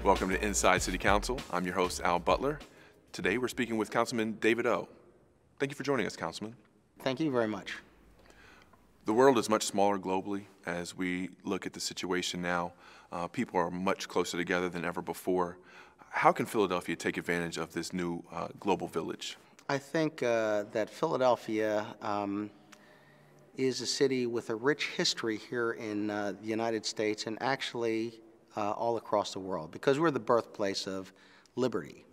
Welcome to Inside City Council. I'm your host, Al Butler. Today we're speaking with Councilman David Oh. Thank you for joining us, Councilman. Thank you very much. The world is much smaller globally as we look at the situation now. People are much closer together than ever before. How can Philadelphia take advantage of this new global village? I think that Philadelphia is a city with a rich history here in the United States and actually all across the world, because we're the birthplace of liberty.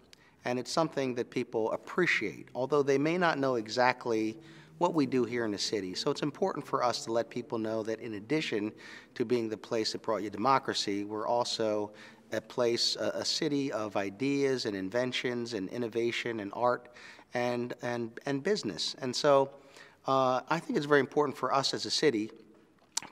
And it's something that people appreciate, although they may not know exactly what we do here in the city. So it's important for us to let people know that in addition to being the place that brought you democracy, we're also a place, a city of ideas and inventions and innovation and art and business. And so I think it's very important for us as a city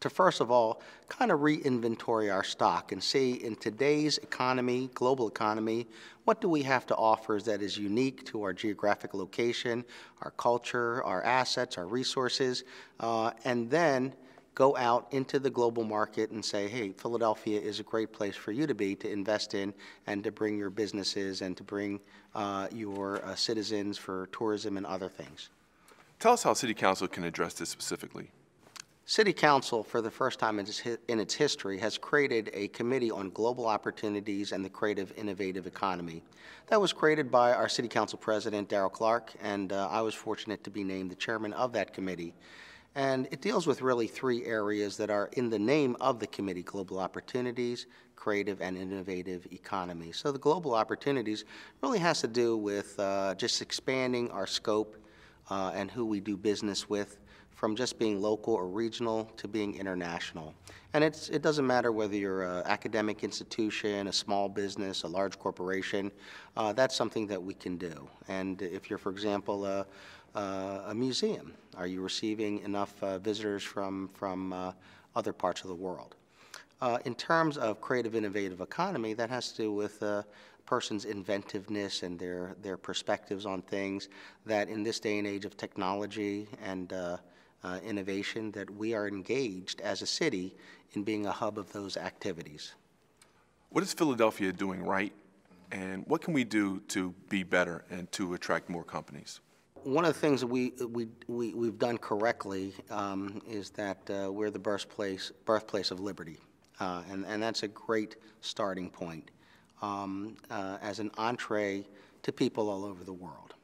to, first of all, kind of re-inventory our stock and see in today's economy, global economy, what do we have to offer that is unique to our geographic location, our culture, our assets, our resources, and then go out into the global market and say, hey, Philadelphia is a great place for you to be, to invest in, and to bring your businesses and to bring your citizens for tourism and other things. Tell us how City Council can address this specifically. City Council, for the first time in its history, has created a committee on global opportunities and the creative, innovative economy. That was created by our City Council President, Darrell Clark, and I was fortunate to be named the chairman of that committee. And it deals with really three areas that are in the name of the committee: global opportunities, creative, and innovative economy. So the global opportunities really has to do with just expanding our scope and who we do business with, from just being local or regional to being international. And it doesn't matter whether you're an academic institution, a small business, a large corporation. That's something that we can do. And if you're, for example, a museum, are you receiving enough visitors from other parts of the world? In terms of creative, innovative economy, that has to do with person's inventiveness and their perspectives on things that in this day and age of technology and innovation, that we are engaged as a city in being a hub of those activities. What is Philadelphia doing right, and what can we do to be better and to attract more companies? One of the things that we've done correctly is that we're the birthplace of liberty, and that's a great starting point as an entree to people all over the world.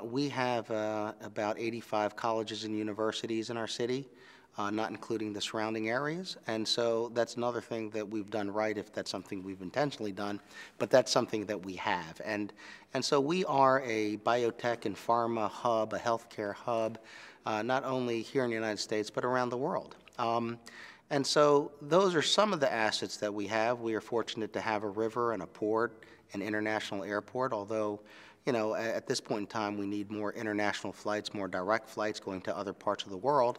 We have about 85 colleges and universities in our city, not including the surrounding areas, and so that's another thing that we've done right, if that's something we've intentionally done, but that's something that we have. And so we are a biotech and pharma hub, a healthcare hub, not only here in the United States, but around the world. And so those are some of the assets that we have. We are fortunate to have a river and a port, an international airport, although, you know, at this point in time, we need more international flights, more direct flights going to other parts of the world.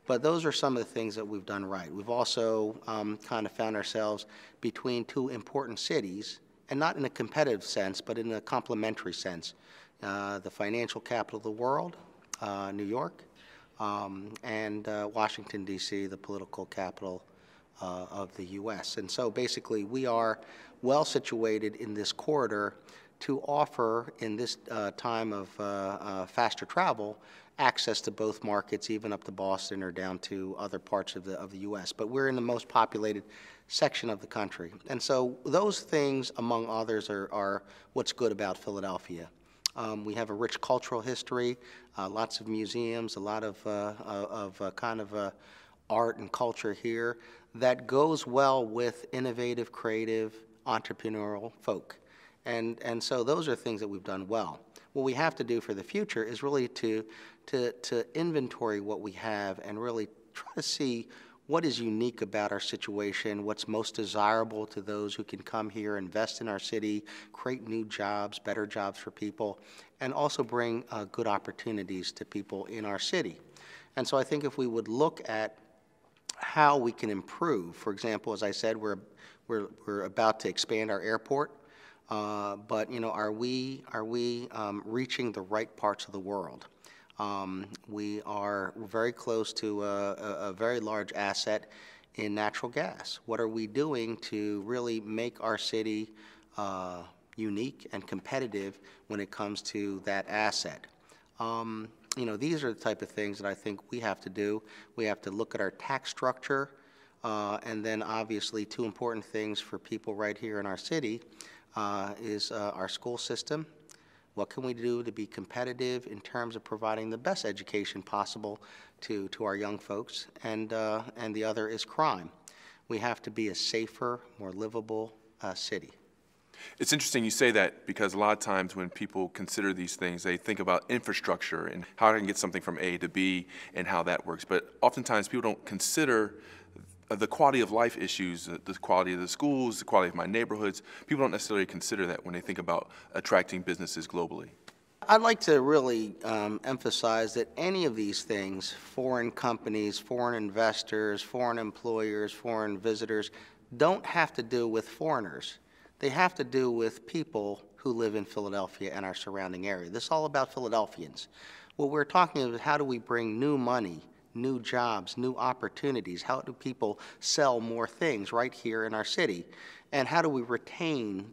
But those are some of the things that we've done right. We've also kind of found ourselves between two important cities, and not in a competitive sense, but in a complementary sense. The financial capital of the world, New York, and Washington, D.C., the political capital of the U.S. And so basically we are well situated in this corridor to offer, in this time of faster travel, access to both markets, even up to Boston or down to other parts of the U.S. But we're in the most populated section of the country. And so those things, among others, are what's good about Philadelphia. We have a rich cultural history, lots of museums, a lot of kind of art and culture here that goes well with innovative, creative, entrepreneurial folk. And so those are things that we've done well. What we have to do for the future is really to inventory what we have and really try to see what is unique about our situation, what's most desirable to those who can come here, invest in our city, create new jobs, better jobs for people, and also bring good opportunities to people in our city. And so I think if we would look at how we can improve, for example, as I said, we're about to expand our airport, but you know, are we reaching the right parts of the world? We are very close to a very large asset in natural gas? What are we doing to really make our city unique and competitive when it comes to that asset? You know, these are the type of things that I think we have to do. We have to look at our tax structure, and then obviously two important things for people right here in our city is our school system. What can we do to be competitive in terms of providing the best education possible to our young folks? And the other is crime. We have to be a safer, more livable city. It's interesting you say that, because a lot of times when people consider these things, they think about infrastructure and how I can get something from A to B and how that works. But oftentimes people don't consider the quality of life issues, the quality of the schools, the quality of my neighborhoods. People don't necessarily consider that when they think about attracting businesses globally. I'd like to really emphasize that any of these things, foreign companies, foreign investors, foreign employers, foreign visitors, don't have to do with foreigners. They have to do with people who live in Philadelphia and our surrounding area. This is all about Philadelphians. What we're talking about is how do we bring new money, new jobs, new opportunities? How do people sell more things right here in our city? And how do we retain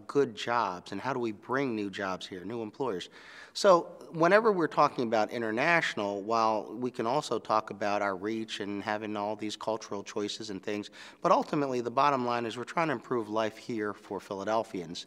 good jobs? And how do we bring new jobs here, new employers? So whenever we're talking about international, while we can also talk about our reach and having all these cultural choices and things, but ultimately the bottom line is we're trying to improve life here for Philadelphians.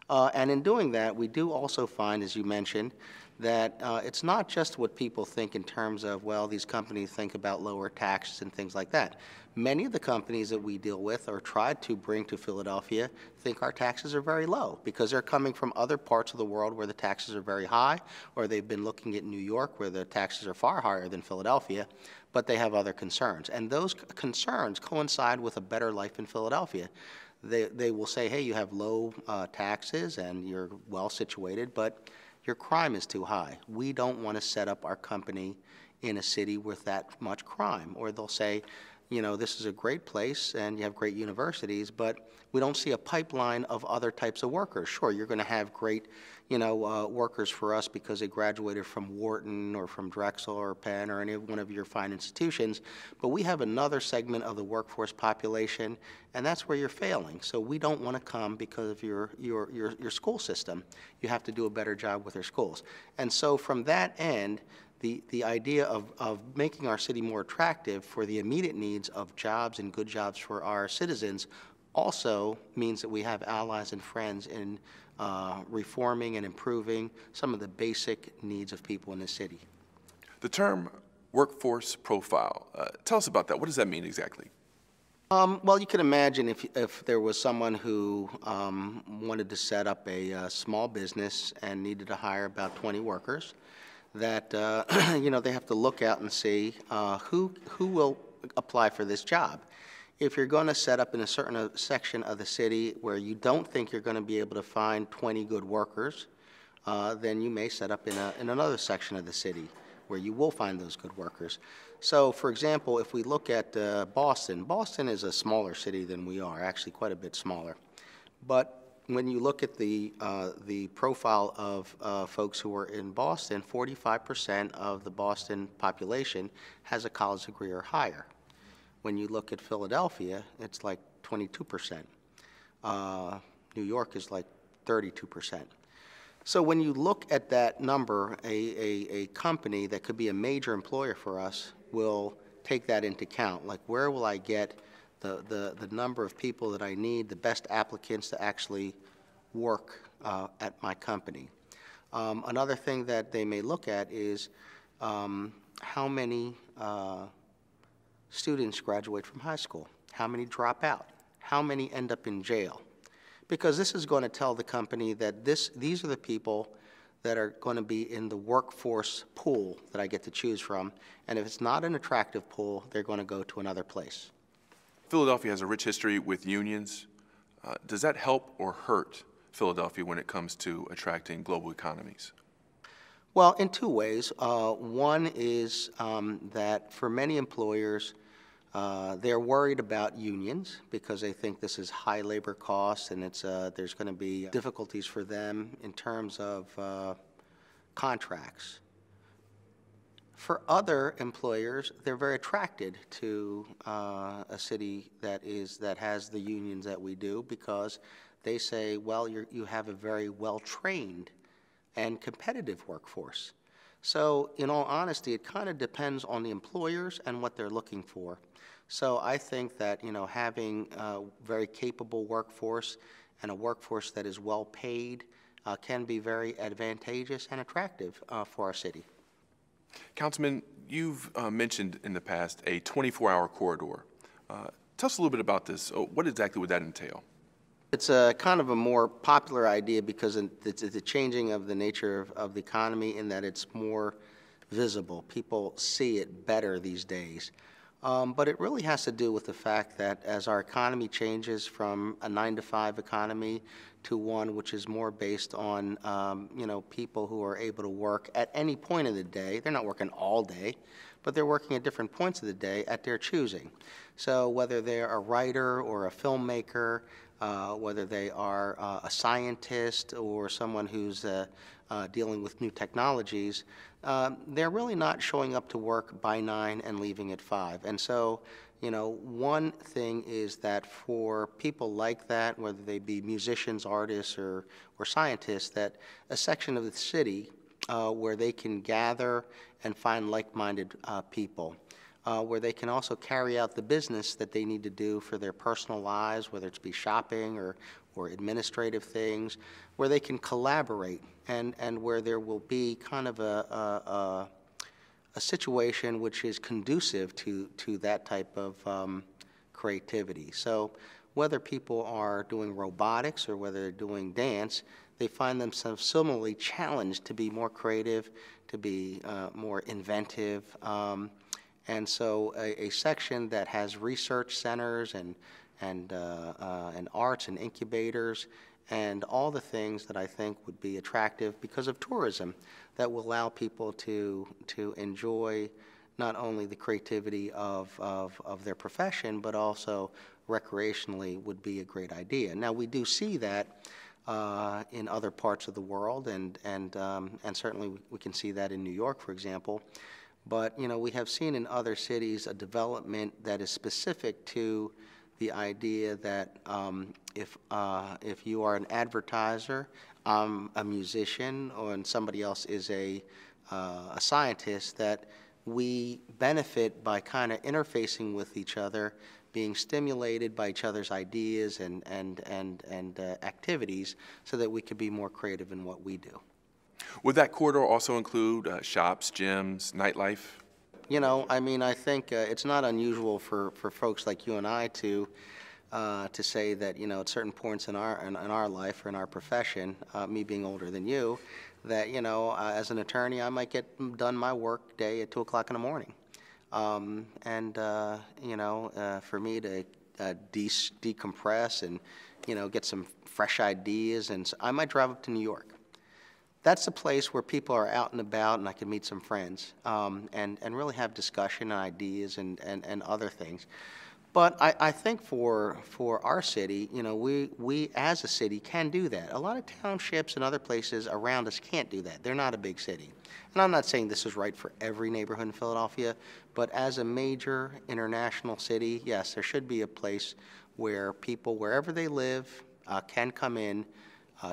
And in doing that, we do also find, as you mentioned, that it's not just what people think in terms of, well, these companies think about lower taxes and things like that. Many of the companies that we deal with or try to bring to Philadelphia think our taxes are very low because they're coming from other parts of the world where the taxes are very high, or they've been looking at New York where the taxes are far higher than Philadelphia, but they have other concerns. And those concerns coincide with a better life in Philadelphia. They will say, hey, you have low taxes and you're well situated, but your crime is too high. We don't want to set up our company in a city with that much crime. Or they'll say, you know, this is a great place and you have great universities, but we don't see a pipeline of other types of workers. Sure, you're going to have great, you know, workers for us because they graduated from Wharton or from Drexel or Penn or any one of your fine institutions, but we have another segment of the workforce population, and that's where you're failing. So we don't want to come because of your school system. You have to do a better job with your schools. And so from that end, the idea of making our city more attractive for the immediate needs of jobs and good jobs for our citizens also means that we have allies and friends in reforming and improving some of the basic needs of people in the city. The term workforce profile, tell us about that. What does that mean exactly? Well, you can imagine if there was someone who wanted to set up a small business and needed to hire about 20 workers, that you know, they have to look out and see who will apply for this job. If you're going to set up in a certain section of the city where you don't think you're going to be able to find 20 good workers, then you may set up in another section of the city where you will find those good workers. So, for example, if we look at Boston, Boston is a smaller city than we are, actually quite a bit smaller. But when you look at the profile of folks who are in Boston, 45% of the Boston population has a college degree or higher. When you look at Philadelphia, it's like 22%. New York is like 32%. So when you look at that number, a company that could be a major employer for us will take that into account. Like, where will I get the number of people that I need, the best applicants to actually work at my company? Another thing that they may look at is how many students graduate from high school, how many drop out, how many end up in jail. Because this is going to tell the company that these are the people that are going to be in the workforce pool that I get to choose from, and if it's not an attractive pool, they're going to go to another place. Philadelphia has a rich history with unions. Does that help or hurt Philadelphia when it comes to attracting global economies? Well, in two ways. One is that for many employers, they're worried about unions because they think this is high labor costs and there's going to be difficulties for them in terms of contracts. For other employers, they're very attracted to a city that has the unions that we do, because they say, well, you have a very well-trained and competitive workforce. So in all honesty, it kind of depends on the employers and what they're looking for. So I think that, having a very capable workforce and a workforce that is well paid can be very advantageous and attractive for our city. Councilman, you've mentioned in the past a 24-hour corridor. Tell us a little bit about this. What exactly would that entail? It's a kind of a more popular idea because it's a changing of the nature of the economy, in that it's more visible. People see it better these days. But it really has to do with the fact that as our economy changes from a 9-to-5 economy to one which is more based on, people who are able to work at any point of the day. They're not working all day, but they're working at different points of the day at their choosing. So whether they're a writer or a filmmaker, whether they are a scientist or someone who's dealing with new technologies, they're really not showing up to work by 9 and leaving at 5. And so, one thing is that for people like that, whether they be musicians, artists, or scientists, that a section of the city where they can gather and find like-minded people, where they can also carry out the business that they need to do for their personal lives, whether it's be shopping or administrative things, where they can collaborate, and where there will be kind of a situation which is conducive to that type of creativity. So whether people are doing robotics or whether they're doing dance, they find themselves similarly challenged to be more creative, to be more inventive. And so a section that has research centers and arts and incubators and all the things that I think would be attractive because of tourism, that will allow people to enjoy not only the creativity of their profession, but also recreationally, would be a great idea. Now, we do see that in other parts of the world, and certainly we can see that in New York, for example. But, we have seen in other cities a development that is specific to the idea that if you are an advertiser, a musician, and somebody else is a scientist, that we benefit by kind of interfacing with each other, being stimulated by each other's ideas and activities, so that we could be more creative in what we do. Would that corridor also include shops, gyms, nightlife? I think it's not unusual for folks like you and I to say that, at certain points in our life or in our profession, me being older than you, that, as an attorney, I might get done my work day at 2 o'clock in the morning. For me to decompress and, get some fresh ideas, and so I might drive up to New York. That's a place where people are out and about, and I can meet some friends and really have discussion and ideas and other things. But I think for our city, we as a city can do that. A lot of townships and other places around us can't do that. They're not a big city. And I'm not saying this is right for every neighborhood in Philadelphia, but as a major international city, yes, there should be a place where people, wherever they live, can come in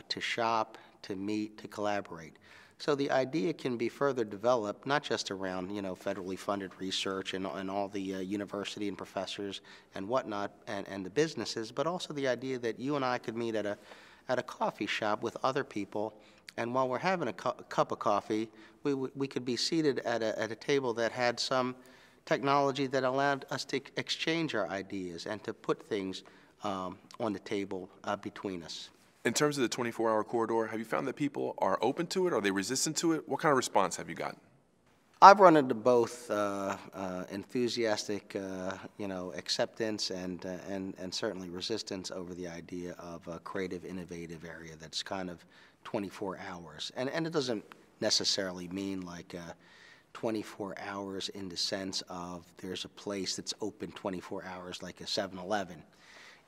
to shop, to meet, to collaborate. So the idea can be further developed, not just around, federally funded research and all the university and professors and whatnot and the businesses, but also the idea that you and I could meet at a coffee shop with other people, and while we're having a cup of coffee, we could be seated at a table that had some technology that allowed us to exchange our ideas and to put things on the table between us. In terms of the 24-hour corridor, have you found that people are open to it? Are they resistant to it? What kind of response have you gotten? I've run into both enthusiastic, acceptance and certainly resistance over the idea of a creative, innovative area that's kind of 24 hours. And it doesn't necessarily mean like 24 hours in the sense of there's a place that's open 24 hours like a 7-Eleven.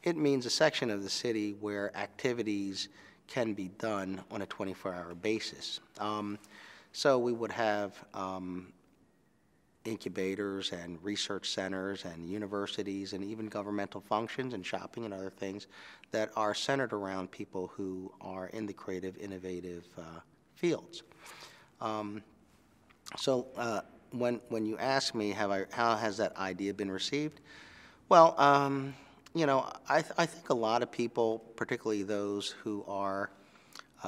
It means a section of the city where activities can be done on a 24-hour basis. So we would have incubators and research centers and universities and even governmental functions and shopping and other things that are centered around people who are in the creative, innovative fields. When you ask me how has that idea been received, well, you know, I think a lot of people, particularly those who are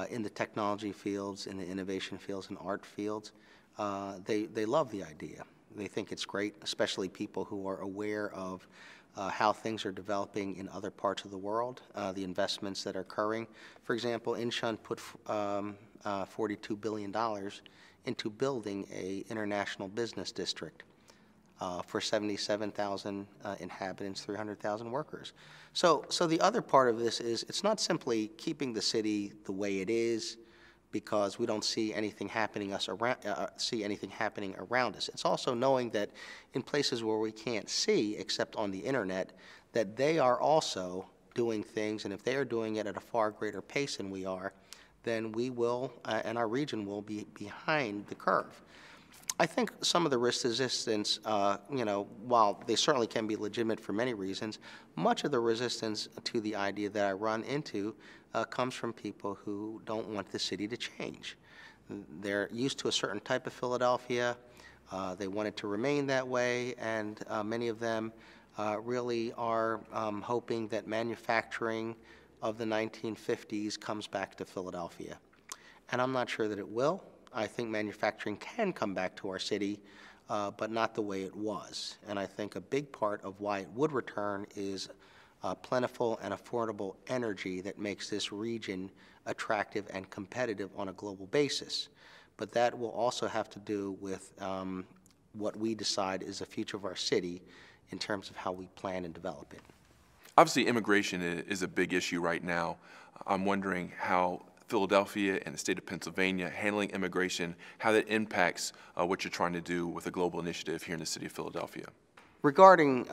in the technology fields, in the innovation fields, and art fields, they love the idea. They think it's great, especially people who are aware of how things are developing in other parts of the world, the investments that are occurring. For example, Incheon put $42 billion into building an international business district for 77,000 inhabitants, 300,000 workers. So the other part of this is it's not simply keeping the city the way it is because we don't see anything happening around us. It's also knowing that in places where we can't see, except on the internet, that they are also doing things, and if they are doing it at a far greater pace than we are, then we will, and our region will be behind the curve. I think some of the resistance, you know, while they certainly can be legitimate for many reasons, much of the resistance to the idea that I run into comes from people who don't want the city to change. They're used to a certain type of Philadelphia. They want it to remain that way, and many of them really are hoping that manufacturing of the 1950s comes back to Philadelphia. And I'm not sure that it will. I think manufacturing can come back to our city, but not the way it was. And I think a big part of why it would return is plentiful and affordable energy that makes this region attractive and competitive on a global basis. But that will also have to do with what we decide is the future of our city in terms of how we plan and develop it. Obviously, immigration is a big issue right now. I'm wondering how Philadelphia and the state of Pennsylvania handling immigration, how that impacts what you're trying to do with a global initiative here in the city of Philadelphia. Regarding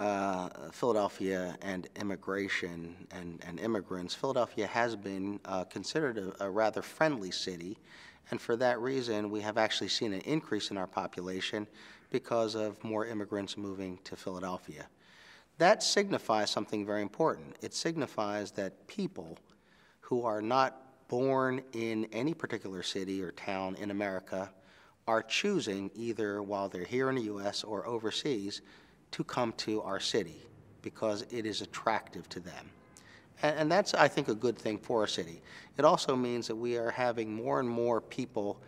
Philadelphia and immigration and immigrants, Philadelphia has been considered a rather friendly city, and for that reason we have actually seen an increase in our population because of more immigrants moving to Philadelphia. That signifies something very important. It signifies that people who are not born in any particular city or town in America are choosing, either while they're here in the U.S. or overseas, to come to our city because it is attractive to them. And that's, I think, a good thing for our city. It also means that we are having more and more people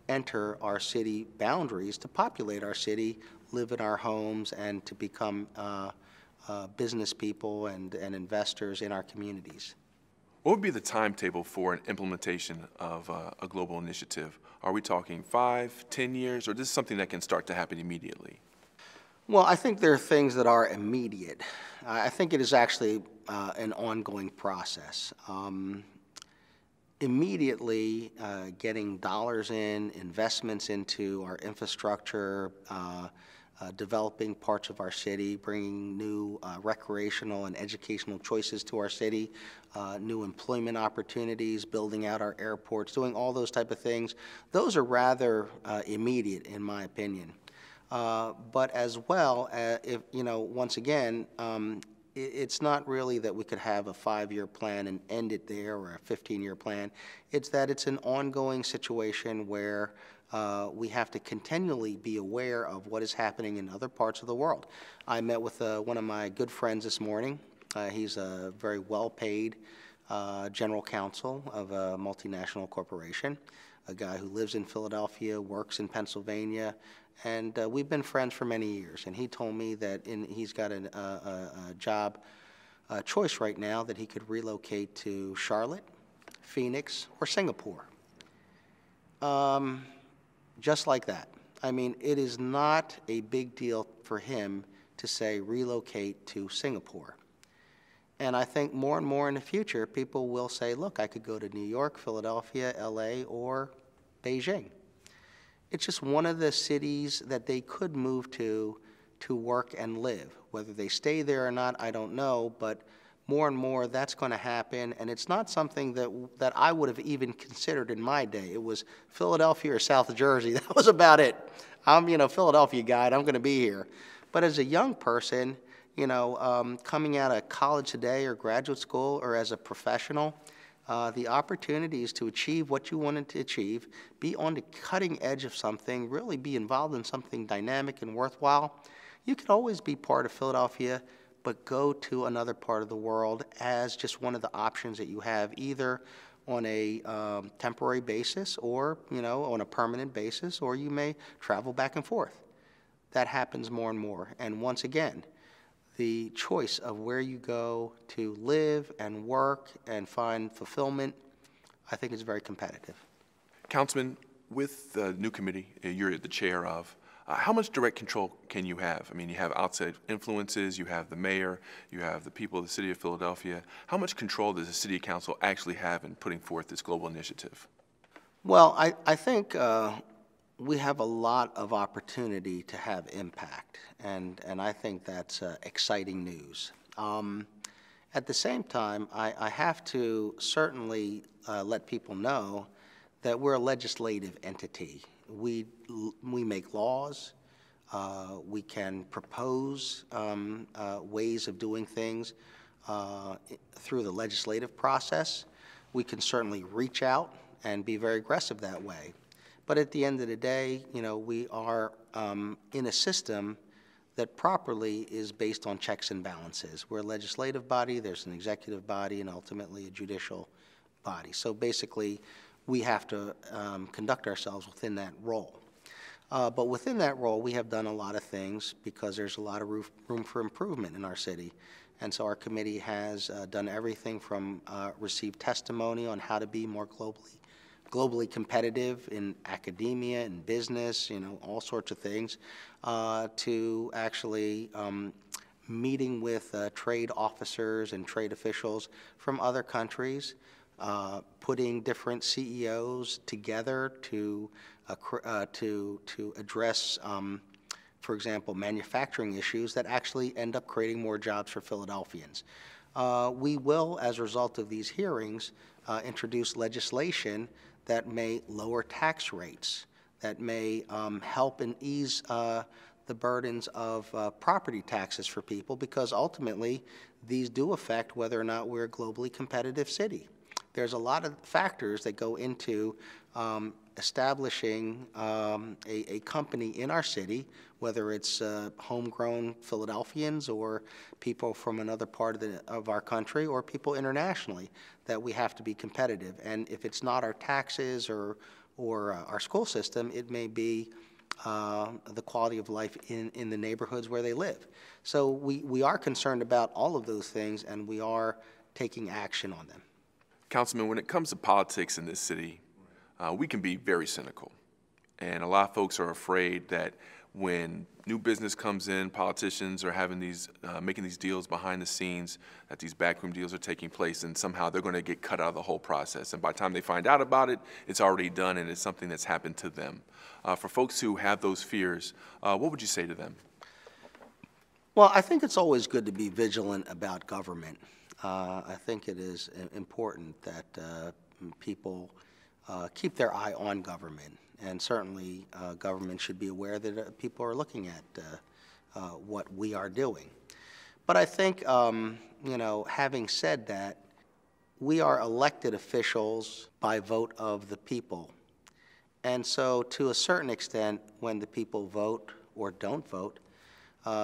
enter our city boundaries to populate our city, live in our homes, and to become business people and investors in our communities. What would be the timetable for an implementation of a global initiative? Are we talking 5, 10 years, or is this something that can start to happen immediately? Well, I think there are things that are immediate. I think it is actually an ongoing process. Immediately getting dollars in, investments into our infrastructure, developing parts of our city, bringing new recreational and educational choices to our city, new employment opportunities, building out our airports, doing all those type of things. Those are rather immediate, in my opinion. But as well, if, you know, once again, it's not really that we could have a 5-year plan and end it there, or a 15-year plan. It's that it's an ongoing situation where we have to continually be aware of what is happening in other parts of the world. I met with one of my good friends this morning. He's a very well-paid general counsel of a multinational corporation, a guy who lives in Philadelphia, works in Pennsylvania, and we've been friends for many years. And he told me that he's got a job choice right now that he could relocate to Charlotte, Phoenix, or Singapore. Just like that. I mean, it is not a big deal for him to say relocate to Singapore. And I think more and more in the future, people will say, look, I could go to New York, Philadelphia, LA, or Beijing. It's just one of the cities that they could move to work and live. Whether they stay there or not, I don't know, but more and more that's going to happen, and it's not something that I would have even considered in my day. It was Philadelphia or South Jersey. That was about it. I'm, Philadelphia guy, and I'm going to be here. But as a young person, coming out of college today or graduate school or as a professional, the opportunities to achieve what you wanted to achieve, be on the cutting edge of something, really be involved in something dynamic and worthwhile. You can always be part of Philadelphia, but go to another part of the world as just one of the options that you have, either on a temporary basis or, on a permanent basis, or you may travel back and forth. That happens more and more. And once again, the choice of where you go to live and work and find fulfillment, I think is very competitive. Councilman, with the new committee you're the chair of, how much direct control can you have? I mean, you have outside influences, you have the mayor, you have the people of the city of Philadelphia. How much control does the city council actually have in putting forth this global initiative? Well, I think we have a lot of opportunity to have impact, and I think that's exciting news. At the same time, I have to certainly let people know that we're a legislative entity. We make laws. We can propose ways of doing things through the legislative process. We can certainly reach out and be very aggressive that way. But at the end of the day, we are in a system that properly is based on checks and balances. We're a legislative body, there's an executive body, and ultimately a judicial body. So basically, we have to conduct ourselves within that role. But within that role, we have done a lot of things because there's a lot of room for improvement in our city. And so our committee has done everything from receive testimony on how to be more globally competitive in academia and business, all sorts of things, to actually meeting with trade officers and trade officials from other countries, putting different CEOs together to address, for example, manufacturing issues that actually end up creating more jobs for Philadelphians. We will, as a result of these hearings, introduce legislation that may lower tax rates, that may help and ease the burdens of property taxes for people, because ultimately these do affect whether or not we're a globally competitive city. There's a lot of factors that go into establishing a company in our city, whether it's homegrown Philadelphians or people from another part of our country or people internationally, that we have to be competitive. And if it's not our taxes or our school system, it may be the quality of life in the neighborhoods where they live. So we are concerned about all of those things, and we are taking action on them. Councilman, when it comes to politics in this city, we can be very cynical. And a lot of folks are afraid that when new business comes in, politicians are having these, making these deals behind the scenes, that these backroom deals are taking place, and somehow they're going to get cut out of the whole process. And by the time they find out about it, it's already done, and it's something that's happened to them. For folks who have those fears, what would you say to them? Well, I think it's always good to be vigilant about government. I think it is important that people keep their eye on government, and certainly government should be aware that people are looking at what we are doing. But I think, having said that, we are elected officials by vote of the people. And so to a certain extent, when the people vote or don't vote,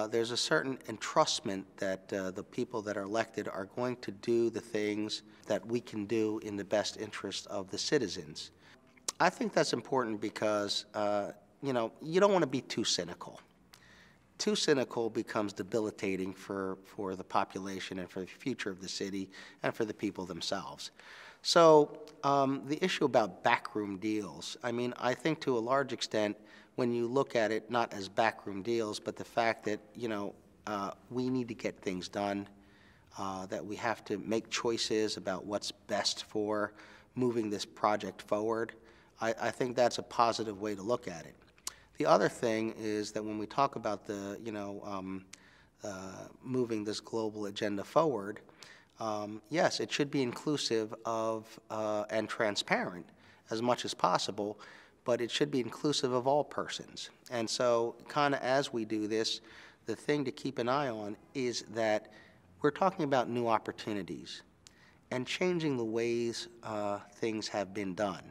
there's a certain entrustment that the people that are elected are going to do the things that we can do in the best interest of the citizens. I think that's important because, you don't want to be too cynical. Too cynical becomes debilitating for the population and for the future of the city and for the people themselves. So the issue about backroom deals, I think to a large extent, when you look at it not as backroom deals, but the fact that, we need to get things done, that we have to make choices about what's best for moving this project forward, I think that's a positive way to look at it. The other thing is that when we talk about the, moving this global agenda forward, yes, it should be inclusive of and transparent as much as possible, but it should be inclusive of all persons. And so kind of as we do this, the thing to keep an eye on is that we're talking about new opportunities and changing the ways things have been done.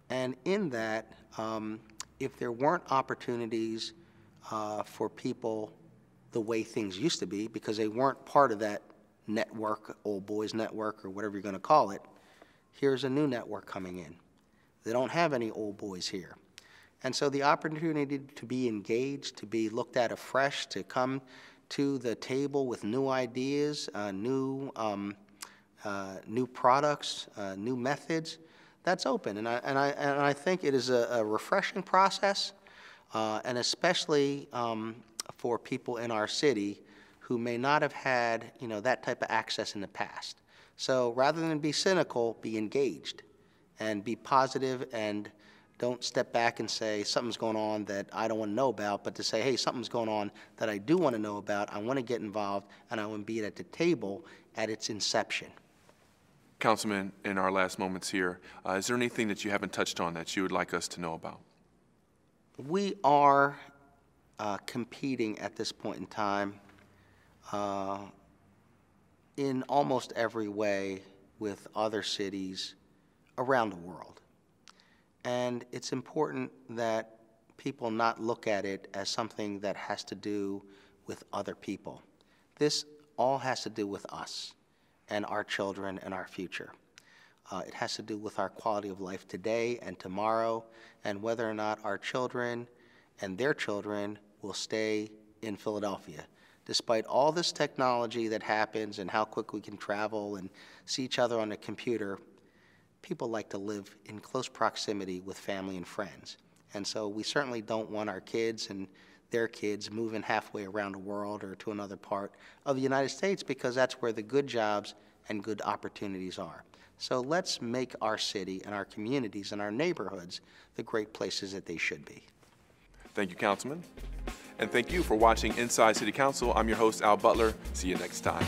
And in that, if there weren't opportunities for people the way things used to be, because they weren't part of that network, old boys network or whatever you're going to call it, here's a new network coming in. They don't have any old boys here. And so the opportunity to be engaged, to be looked at afresh, to come to the table with new ideas, new products, new methods, that's open. And I think it is a refreshing process, and especially for people in our city who may not have had, that type of access in the past. So rather than be cynical, be engaged and be positive, and don't step back and say something's going on that I don't want to know about, but to say, hey, something's going on that I do want to know about, I want to get involved, and I want to be at the table at its inception. Councilman, in our last moments here, is there anything that you haven't touched on that you would like us to know about? We are competing at this point in time in almost every way with other cities around the world. And it's important that people not look at it as something that has to do with other people. This all has to do with us and our children and our future. It has to do with our quality of life today and tomorrow, and whether or not our children and their children will stay in Philadelphia. Despite all this technology that happens and how quick we can travel and see each other on a computer, people like to live in close proximity with family and friends. And so we certainly don't want our kids and their kids moving halfway around the world or to another part of the United States, because that's where the good jobs and good opportunities are. So let's make our city and our communities and our neighborhoods the great places that they should be. Thank you, Councilman. And thank you for watching Inside City Council. I'm your host, Al Butler. See you next time.